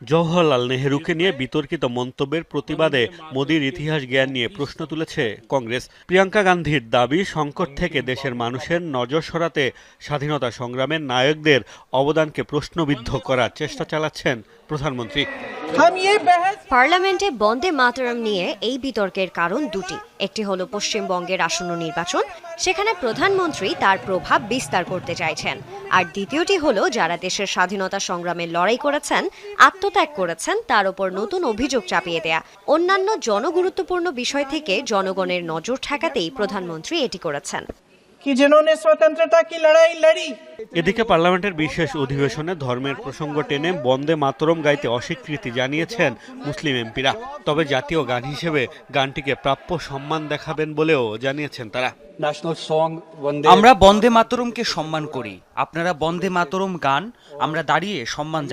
জওহরলাল নেহেরুকে নিয়ে বিতর্কিত মন্তব্যের প্রতিবাদে মোদির ইতিহাস জ্ঞান নিয়ে প্রশ্ন তুলেছে কংগ্রেস। প্রিয়াঙ্কা গান্ধীর দাবি, সংকট থেকে দেশের মানুষের নজর সরাতে স্বাধীনতা সংগ্রামের নায়কদের অবদানকে প্রশ্নবিদ্ধ করার চেষ্টা চালাচ্ছেন প্রধানমন্ত্রী। পার্লামেন্টে বন্দে মাতরম নিয়ে এই বিতর্কের কারণ দুটি। একটি হলো পশ্চিমবঙ্গের আসন্ন নির্বাচন, সেখানে প্রধানমন্ত্রী তার প্রভাব বিস্তার করতে চাইছেন। আর দ্বিতীয়টি হলো যারা দেশের স্বাধীনতা সংগ্রামে লড়াই করেছেন, আত্মত্যাগ করেছেন, তার উপর নতুন অভিযোগ চাপিয়ে দেয়া। অন্যান্য জনগুরুত্বপূর্ণ বিষয় থেকে জনগণের নজর ঠেকাতেই প্রধানমন্ত্রী এটি করেছেন। এদিকে পার্লামেন্টের বিশেষ অধিবেশনে ধর্মের প্রসঙ্গ টেনে বন্দে মাতরম গাইতে অস্বীকৃতি জানিয়েছেন মুসলিম এমপিরা। তবে জাতীয় গান হিসেবে গানটিকে প্রাপ্য সম্মান দেখাবেন বলেও জানিয়েছেন তারা। আমরা বন্দে মাতরমকে সম্মান করি, আপনারা বন্দে মাতরম গান, আমরা দাঁড়িয়ে সম্মান জানাই।